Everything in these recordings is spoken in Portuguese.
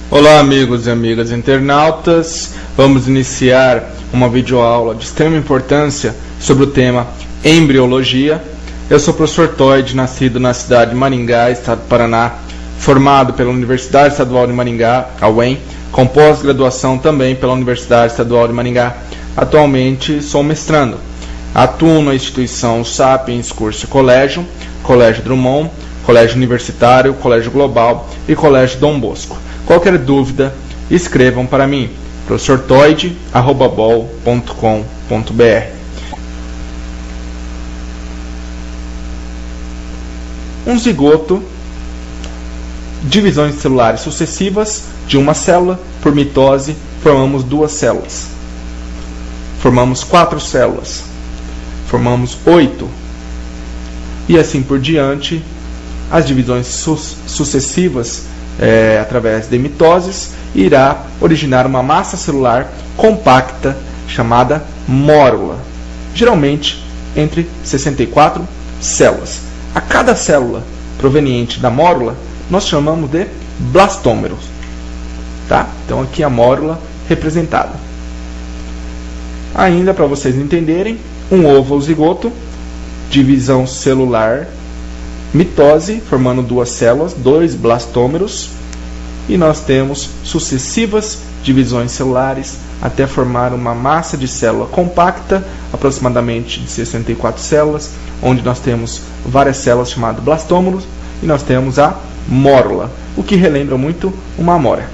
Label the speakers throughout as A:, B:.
A: Olá amigos e amigas internautas, vamos iniciar uma videoaula de extrema importância sobre o tema embriologia. Eu sou o professor Toide, nascido na cidade de Maringá, estado do Paraná, formado pela Universidade Estadual de Maringá, a UEM, com pós-graduação também pela Universidade Estadual de Maringá. Atualmente sou mestrando. Atuo na instituição Sapiens Curso e Colégio, Colégio Drummond, Colégio Universitário, Colégio Global e Colégio Dom Bosco. Qualquer dúvida, escrevam para mim, professortoide@bol.com.br. Um zigoto, divisões celulares sucessivas de uma célula, por mitose, formamos duas células. Formamos 4 células. Formamos 8. E assim por diante, as divisões sucessivas através de mitoses, irá originar uma massa celular compacta chamada mórula, geralmente entre 64 células. A cada célula proveniente da mórula nós chamamos de blastômeros. Tá? Então aqui a mórula representada. Ainda para vocês entenderem, um ovo ou zigoto, divisão celular, mitose, formando duas células, 2 blastômeros, e nós temos sucessivas divisões celulares até formar uma massa de célula compacta, aproximadamente de 64 células, onde nós temos várias células chamadas blastômeros, e nós temos a mórula, o que relembra muito uma amora.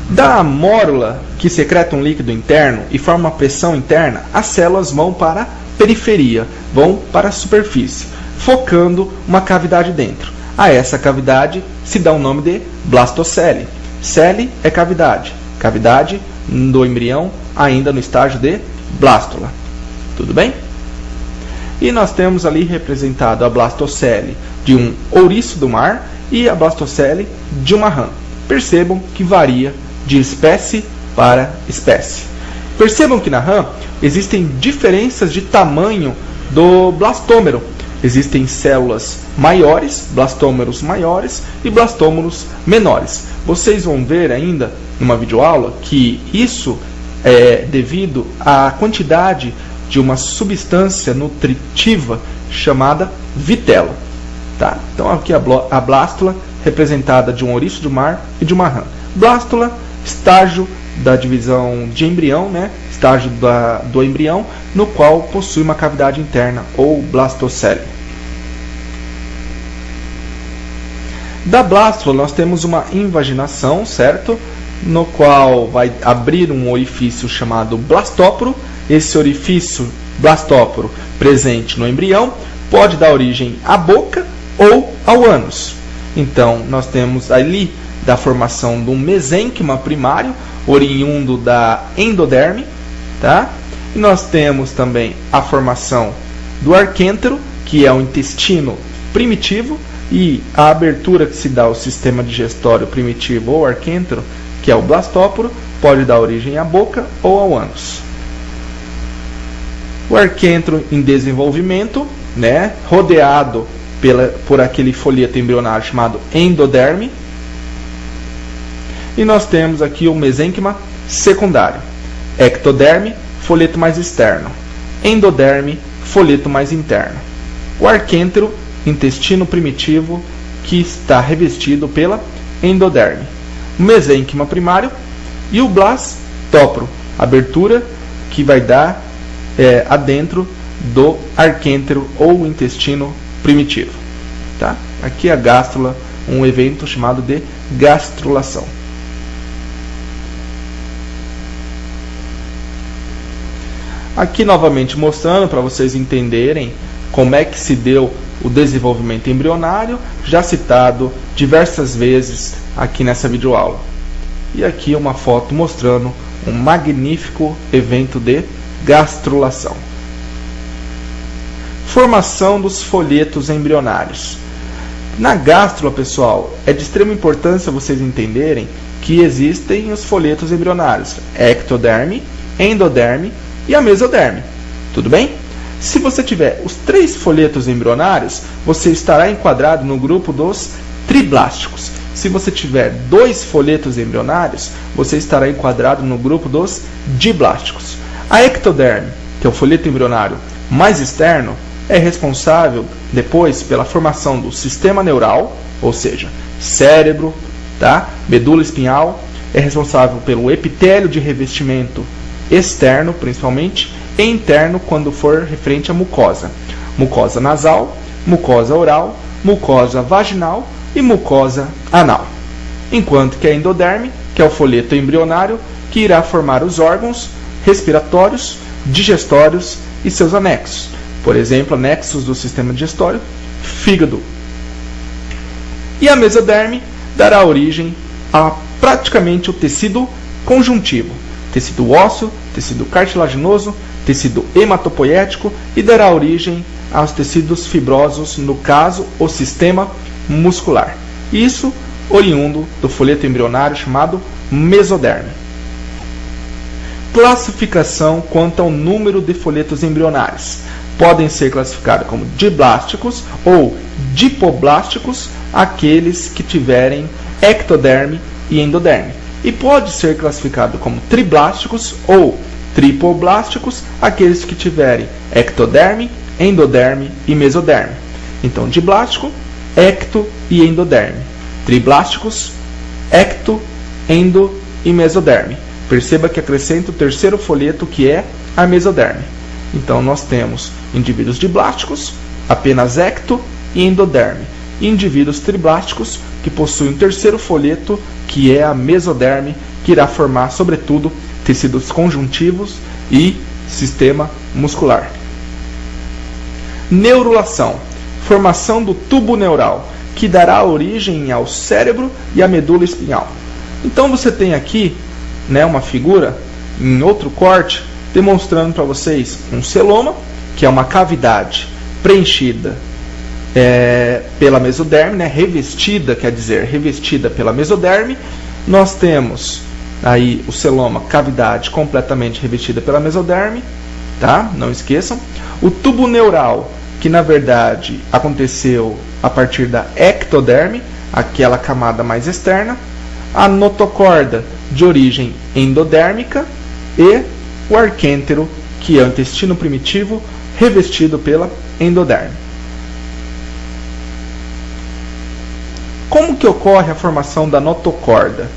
A: Da mórula, que secreta um líquido interno e forma uma pressão interna, as células vão para a periferia, vão para a superfície, focando uma cavidade dentro. A essa cavidade se dá o nome de blastocele. Cele é cavidade. Cavidade do embrião ainda no estágio de blástula. Tudo bem? E nós temos ali representado a blastocele de um ouriço do mar e a blastocele de uma rã. Percebam que varia de espécie para espécie. Percebam que na rã existem diferenças de tamanho do blastômero. Existem células maiores, blastômeros maiores e blastômeros menores. Vocês vão ver ainda numa videoaula que isso é devido à quantidade de uma substância nutritiva chamada vitelo. Tá? Então aqui a blástula representada de um ouriço do mar e de uma rã. Blástula, estágio da divisão de embrião, estágio do embrião, no qual possui uma cavidade interna, ou blastocele. Da blástula nós temos uma invaginação, certo? No qual vai abrir um orifício chamado blastóporo. Esse orifício blastóporo presente no embrião pode dar origem à boca ou ao ânus. Então nós temos ali da formação de um mesênquima primário, oriundo da endoderme, tá? E nós temos também a formação do arquêntero, que é o intestino primitivo, e a abertura que se dá ao sistema digestório primitivo ou arquêntero, que é o blastóporo, pode dar origem à boca ou ao ânus. O arquêntero em desenvolvimento, rodeado por aquele folheto embrionário chamado endoderme. E nós temos aqui o mesênquima secundário. Ectoderme, folheto mais externo. Endoderme, folheto mais interno. O arquêntero, intestino primitivo, que está revestido pela endoderme. O mesênquima primário e o blastóporo, abertura que vai dar adentro do arquêntero ou intestino primitivo. Tá? Aqui a gástrula, um evento chamado de gastrulação. Aqui novamente mostrando para vocês entenderem como é que se deu o desenvolvimento embrionário, já citado diversas vezes aqui nessa videoaula. E aqui uma foto mostrando um magnífico evento de gastrulação. Formação dos folhetos embrionários. Na gástrula, pessoal, é de extrema importância vocês entenderem que existem os folhetos embrionários, ectoderme, endoderme e a mesoderme. Tudo bem? Se você tiver os 3 folhetos embrionários, você estará enquadrado no grupo dos triblásticos. Se você tiver 2 folhetos embrionários, você estará enquadrado no grupo dos diblásticos. A ectoderme, que é o folheto embrionário mais externo, é responsável depois pela formação do sistema neural, ou seja, cérebro, tá? Medula espinhal, é responsável pelo epitélio de revestimento externo, principalmente, e interno quando for referente à mucosa. Mucosa nasal, mucosa oral, mucosa vaginal e mucosa anal. Enquanto que a endoderme, que é o folheto embrionário, que irá formar os órgãos respiratórios, digestórios e seus anexos. Por exemplo, anexos do sistema digestório, fígado. E a mesoderme dará origem a praticamente o tecido conjuntivo, tecido ósseo, tecido cartilaginoso, tecido hematopoético e dará origem aos tecidos fibrosos, no caso, o sistema muscular. Isso oriundo do folheto embrionário chamado mesoderme. Classificação quanto ao número de folhetos embrionários. Podem ser classificados como diblásticos ou dipoblásticos aqueles que tiverem ectoderme e endoderme. E pode ser classificado como triblásticos ou tripoblásticos aqueles que tiverem ectoderme, endoderme e mesoderme. Então, diblástico, ecto e endoderme. Triblásticos, ecto, endo e mesoderme. Perceba que acrescenta o terceiro folheto, que é a mesoderme. Então, nós temos indivíduos diblásticos, apenas ecto e endoderme. E indivíduos triblásticos, que possuem um terceiro folheto, que é a mesoderme, que irá formar, sobretudo, tecidos conjuntivos e sistema muscular. Neurulação, formação do tubo neural, que dará origem ao cérebro e à medula espinhal. Então você tem aqui, uma figura em outro corte, demonstrando para vocês um celoma, que é uma cavidade preenchida pela mesoderme, revestida, quer dizer, revestida pela mesoderme. Nós temos aí o celoma, cavidade completamente revestida pela mesoderme, tá? Não esqueçam. O tubo neural, que na verdade aconteceu a partir da ectoderme, aquela camada mais externa. A notocorda, de origem endodérmica, e o arquêntero, que é o intestino primitivo, revestido pela endoderme. Como que ocorre a formação da notocorda?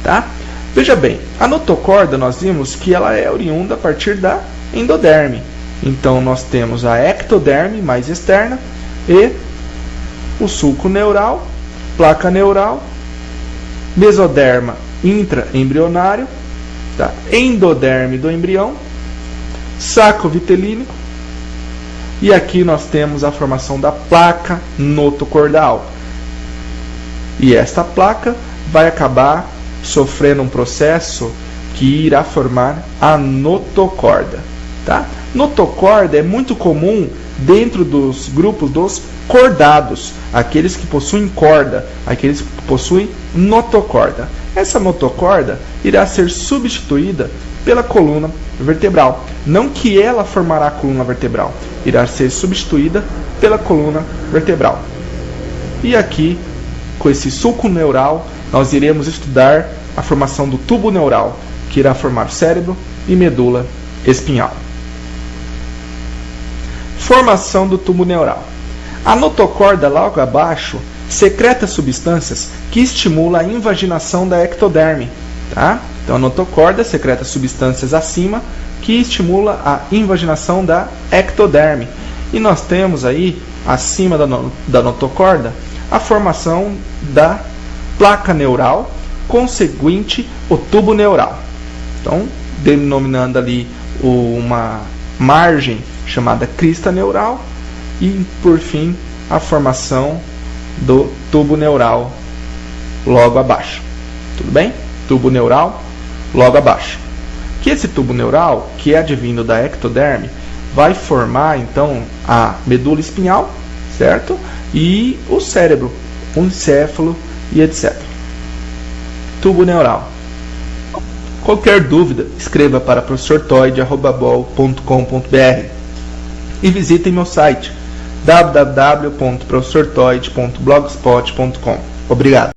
A: Tá? Veja bem, a notocorda nós vimos que ela é oriunda a partir da endoderme. Então nós temos a ectoderme mais externa e o sulco neural, placa neural, mesoderma intraembrionário, tá? Endoderme do embrião, saco vitelínico, e aqui nós temos a formação da placa notocordal. E esta placa vai acabar sofrendo um processo que irá formar a notocorda. Tá? Notocorda é muito comum dentro dos grupos dos cordados, aqueles que possuem corda, aqueles que possuem notocorda. Essa notocorda irá ser substituída pela coluna vertebral. Não que ela formará a coluna vertebral, irá ser substituída pela coluna vertebral. E aqui, com esse sulco neural, nós iremos estudar a formação do tubo neural, que irá formar cérebro e medula espinhal. Formação do tubo neural. A notocorda logo abaixo secreta substâncias que estimulam a invaginação da ectoderme. Tá? Então a notocorda secreta substâncias acima que estimula a invaginação da ectoderme. E nós temos aí, acima da notocorda, a formação da placa neural, conseguinte o tubo neural. Então, denominando ali uma margem chamada crista neural e, por fim, a formação do tubo neural logo abaixo. Tudo bem? Tubo neural logo abaixo. Que esse tubo neural, que é advindo da ectoderme, vai formar então a medula espinhal, certo? E o cérebro, o encéfalo e etc. Tubo neural. Qualquer dúvida, escreva para professortoide@bol.com.br e visitem meu site www.professortoide.blogspot.com. Obrigado.